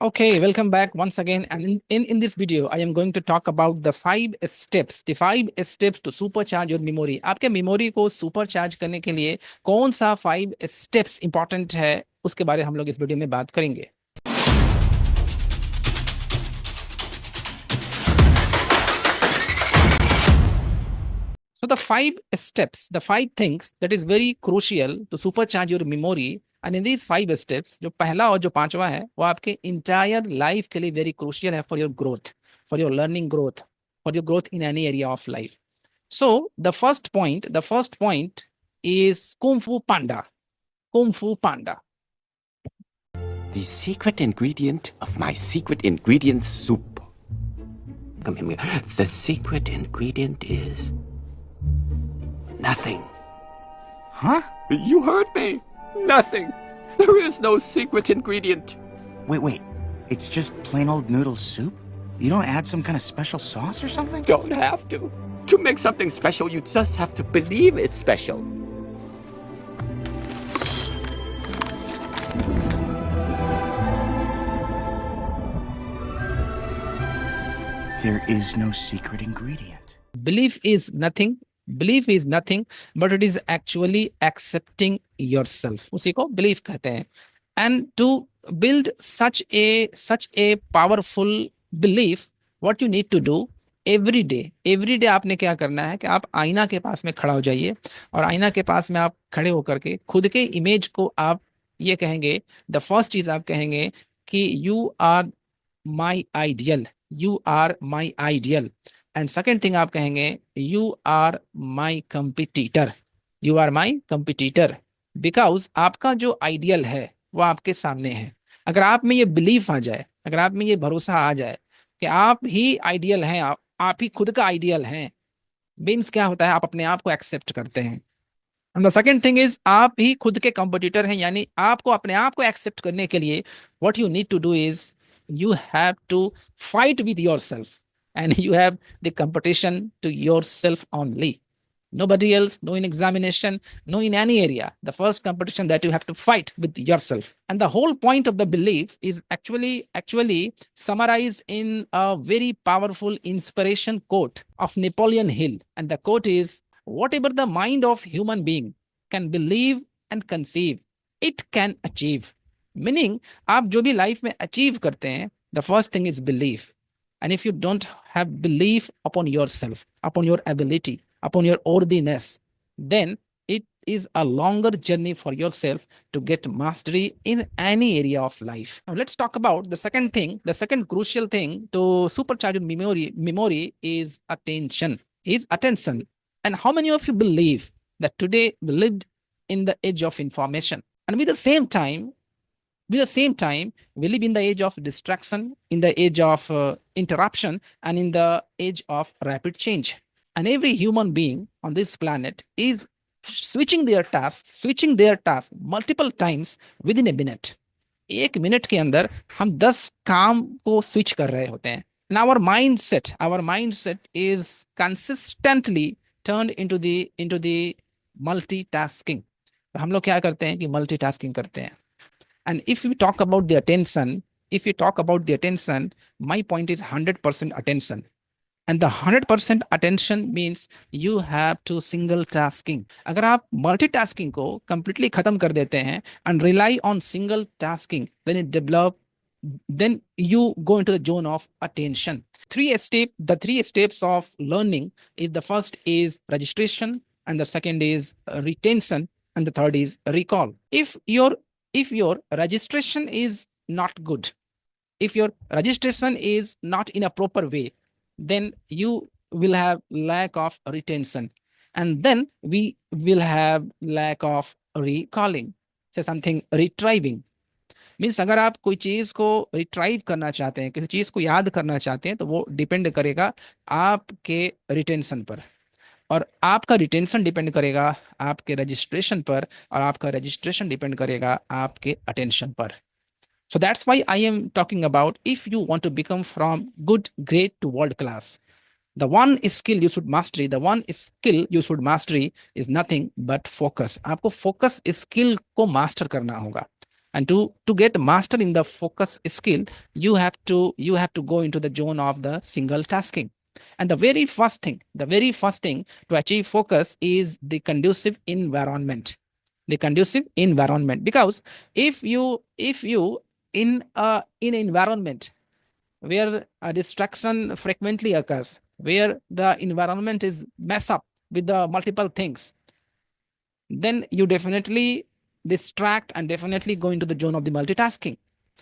Okay, welcome back once again. And in this video, I am going to talk about the 5 steps to supercharge your memory. आपके memory को supercharge करने के लिए कौन सा 5 steps important है, उसके बारे में हम लोग इस वीडियो में बात करेंगे. So the 5 things that is very crucial to supercharge your memory. And in these 5 steps, जो पहला और जो पांचवा है, वो आपके entire life के लिए very crucial है for your growth, for your learning growth, for your growth in any area of life. So the first point is Kung Fu Panda. Kung Fu Panda. The secret ingredient of my secret ingredient soup. Come here. The secret ingredient is nothing. Huh? You heard me. Nothing. There is no secret ingredient. Wait. It's just plain old noodle soup? You don't add some kind of special sauce or something? Don't have to. To make something special, you just have to believe it's special. There is no secret ingredient. Belief is nothing. Belief is nothing, but it is actually accepting yourself. उसी को belief कहते हैं. And to build such a powerful belief, what you need to do every day आपने क्या करना है कि आप आईना के पास में खड़ा हो जाइए और आईना के पास में आप खड़े होकर के खुद के इमेज को आप ये कहेंगे. द फर्स्ट चीज आप कहेंगे कि you are my ideal, you are my ideal. And second thing आप कहेंगे you are my competitor, you are my competitor. Because आपका जो आइडियल है वो आपके सामने है. अगर आप में ये बिलीफ आ जाए, अगर आप में ये भरोसा आ जाए कि आप ही आइडियल हैं, आप ही खुद का आइडियल हैं, मीन्स क्या होता है, आप अपने आप को एक्सेप्ट करते हैं. And the second thing is आप ही खुद के कंपटीटर हैं, यानी आपको अपने आप को एक्सेप्ट करने के लिए what you need to do is you have to fight with yourself and you have the competition to yourself only. Nobody else, no in examination, no in any area. The first competition that you have to fight with yourself. And the whole point of the belief is actually summarized in a very powerful inspiration quote of Napoleon Hill. And the quote is, whatever the mind of human being can believe and conceive, it can achieve. Meaning, आप जो भी life में achieve करते हैं, the first thing is belief. And if you don't have belief upon yourself, upon your ability, upon your worthiness, then it is a longer journey for yourself to get mastery in any area of life. Now let's talk about the second thing. The second crucial thing to supercharge memory is attention. And how many of you believe that today we lived in the age of information, and with the same time, we live in the age of distraction, in the age of interruption, and in the age of rapid change. And every human being on this planet is switching their task multiple times within a minute. 1 minute के अंदर हम 10 काम को switch कर रहे होते हैं. And our mindset is consistently turned into the multitasking. हम लोग क्या करते हैं कि multitasking करते हैं. And if you talk about the attention, my point is 100% attention. And the 100% attention means you have to single tasking. अगर आप multitasking को completely खत्म कर देते हैं and rely on single tasking, then you go into the zone of attention. The 3 steps of learning is, the first is registration, and the second is retention, and the third is recall. If your registration is not good, if your registration is not in a proper way, then you will have lack of retention, and then we will have lack of recalling. Say something retrieving means अगर आप कोई चीज को retrieve करना चाहते हैं, किसी चीज को याद करना चाहते हैं, तो वो डिपेंड करेगा आपके रिटेंशन पर, और आपका रिटेंशन डिपेंड करेगा आपके रजिस्ट्रेशन पर, और आपका रजिस्ट्रेशन डिपेंड करेगा आपके अटेंशन पर. So that's why I am talking about, if you want to become from good, great to world class, the one skill you should mastery is nothing but focus. आपको focus skill को master करना होगा. And to get master in the focus skill, you have to go into the zone of the single tasking. And the very first thing to achieve focus is the conducive environment. The conducive environment, because if you in an environment where a distraction frequently occurs, where the environment is mess up with the multiple things, then you definitely distract and definitely go into the zone of the multitasking.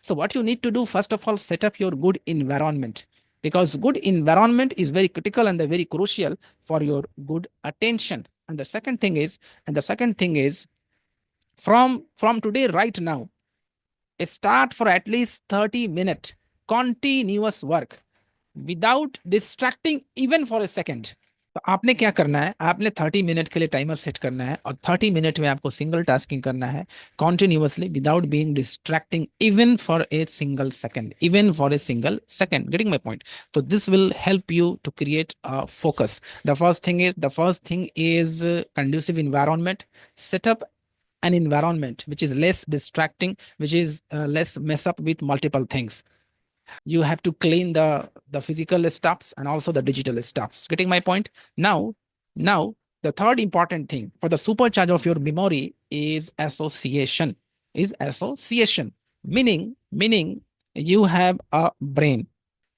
So what you need to do, first of all, set up your good environment, because good environment is very critical and very crucial for your good attention. And the second thing is from today right now, start for at least 30-minute continuous work without distracting even for a second. तो आपने क्या करना है, आपने 30 minute के लिए timer set करना है और 30 मिनट में आपको सिंगल टास्किंग करना है continuously without being distracting even for a single second, getting my point? तो this will help you to create focus. The first thing is conducive environment. Set up an environment which is less distracting, which is less mess up with multiple things. You have to clean the physical stuffs and also the digital stuffs. Getting my point? Now the third important thing for the supercharge of your memory is association. Meaning you have a brain.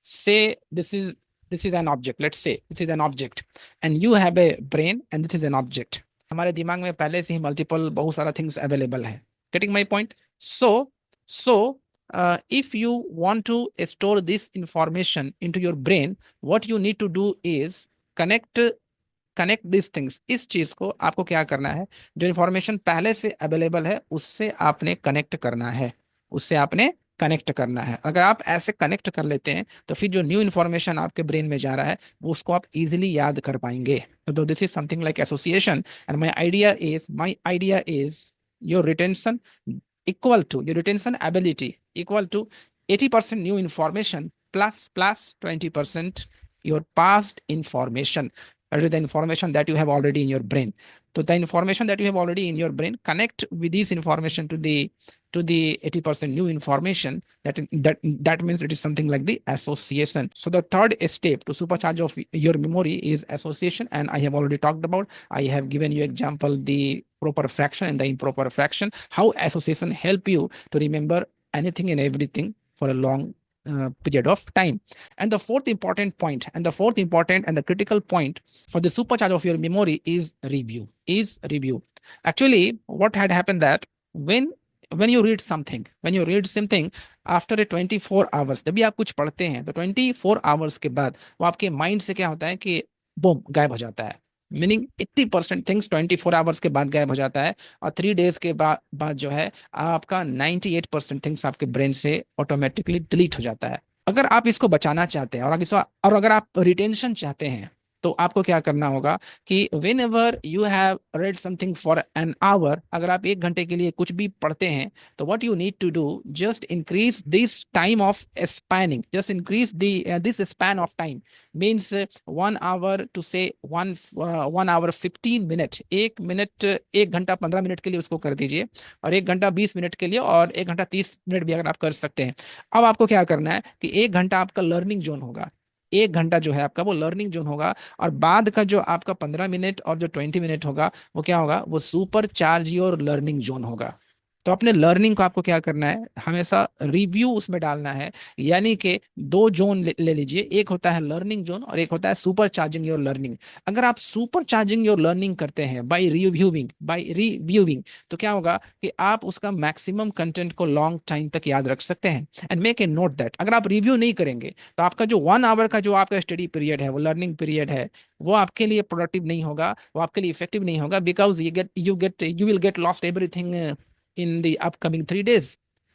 Say this is an object. Let's say this is an object and you have a brain and this is an object. हमारे दिमाग में पहले से ही multiple बहुत सारा things available है. Getting my point? So if you want to store this information into your brain, what you need to do is connect these things. इस चीज को आपको क्या करना है, जो इंफॉर्मेशन पहले से अवेलेबल है उससे आपने कनेक्ट करना है. अगर आप ऐसे कनेक्ट कर लेते हैं तो फिर जो न्यू इन्फॉर्मेशन आपके ब्रेन में जा रहा है वो उसको आप इजीली याद कर पाएंगे. तो this is something like association and my idea is your retention ability equal to 80% new information plus 20% your past information. That is the information that you have already in your brain. So the information that you have already in your brain, connect with this information to the 80% new information. That means it is something like the association. So the third step to supercharge of your memory is association, and I have already talked about. I have given you example the proper fraction and the improper fraction, how association help you to remember anything and everything for a long period of time. And the fourth important and the critical point for the supercharge of your memory is review. Actually, what had happened that when you read something after a 24 hours, जब भी आप कुछ पढ़ते हैं तो 24 hours के बाद वो आपके माइंड से क्या होता है कि बूम गायब हो जाता है. मीनिंग 80% थिंग्स 24 आवर्स के बाद गायब हो जाता है और 3 डेज के बाद जो है आपका 98% थिंग्स आपके ब्रेन से ऑटोमेटिकली डिलीट हो जाता है. अगर आप इसको बचाना चाहते हैं और अगर आप रिटेंशन चाहते हैं तो आपको क्या करना होगा कि when ever you have read something for an hour, अगर आप 1 घंटे के लिए कुछ भी पढ़ते हैं तो what you need to do, just increase this time of spanning, just increase this span of time. Means 1 hour to say 1 hour 15 minutes. 1 घंटा 15 मिनट के लिए उसको कर दीजिए और 1 घंटा 20 मिनट के लिए और 1 घंटा 30 मिनट भी अगर आप कर सकते हैं. अब आपको क्या करना है कि 1 घंटा आपका लर्निंग जोन होगा. 1 घंटा जो है आपका वो लर्निंग जोन होगा और बाद का जो आपका 15 मिनट और जो 20 मिनट होगा वो क्या होगा, वो super charge your learning zone होगा. तो अपने लर्निंग को आपको क्या करना है, हमेशा रिव्यू उसमें डालना है. यानी कि 2 जोन ले लीजिए, एक होता है लर्निंग जोन और एक होता है सुपर चार्जिंग योर लर्निंग. अगर आप सुपर चार्जिंग योर लर्निंग करते हैं बाय रिव्यूइंग तो क्या होगा कि आप उसका मैक्सिमम कंटेंट को लॉन्ग टाइम तक याद रख सकते हैं. And make a note that अगर आप रिव्यू नहीं करेंगे तो आपका जो 1 hour का जो आपका स्टडी पीरियड है, वो लर्निंग पीरियड है, वो आपके लिए प्रोडक्टिव नहीं होगा, वो आपके लिए इफेक्टिव नहीं होगा, because you will get lost everything in the upcoming 3 days.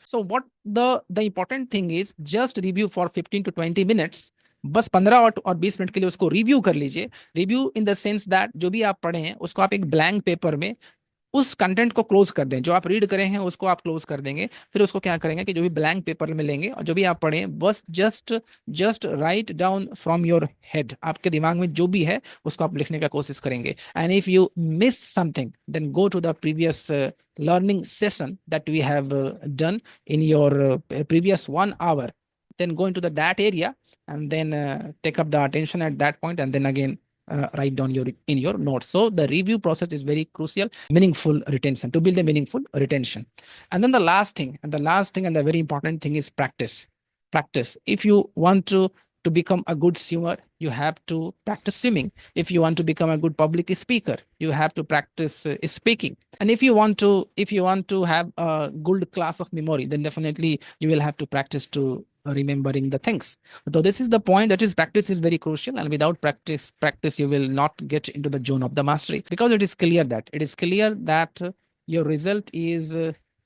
So what the important thing is, just review for 15 to 20 minutes. बस 15 और 20 मिनट के लिए उसको रिव्यू कर लीजिए. Review in the sense that जो भी आप पढ़े हैं उसको आप एक ब्लैंक पेपर में उस कंटेंट को क्लोज कर दें, जो आप रीड करें हैं उसको आप क्लोज कर देंगे। फिर उसको क्या करेंगे कि जो भी ब्लैंक पेपर में लेंगे और जो भी आप पढ़ें बस just write down from your head, आपके दिमाग में जो भी है उसको आप लिखने का कोशिश करेंगे। And if you miss something then go to the previous learning session that we have done in your previous 1 hour, then go into that area and then take up the attention at that point, and then again write down your in your notes. So the review process is very crucial, meaningful retention, to build a meaningful retention. And then the last thing and the very important thing is practice. If you want to become a good swimmer, you have to practice swimming. If you want to become a good public speaker, you have to practice speaking. And if you want to have a good class of memory, then definitely you will have to practice to remembering the things. So this is the point, that is practice is very crucial, and without practice you will not get into the zone of the mastery, because it is clear that your result is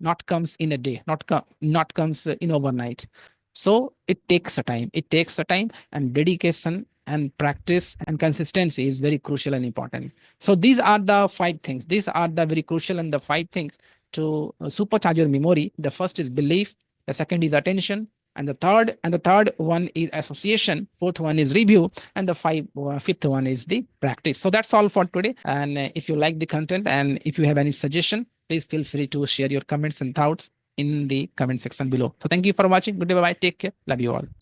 not comes in a day, not comes in overnight. So it takes a time, and dedication and practice and consistency is very crucial and important. So these are the 5 things. These are the very crucial and the 5 things to supercharge your memory. The first is belief, the second is attention, and the third one is association, fourth one is review, and the fifth one is the practice. So that's all for today. And if you like the content and if you have any suggestion, please feel free to share your comments and thoughts in the comment section below. So thank you for watching. Good day, bye bye, take care, love you all.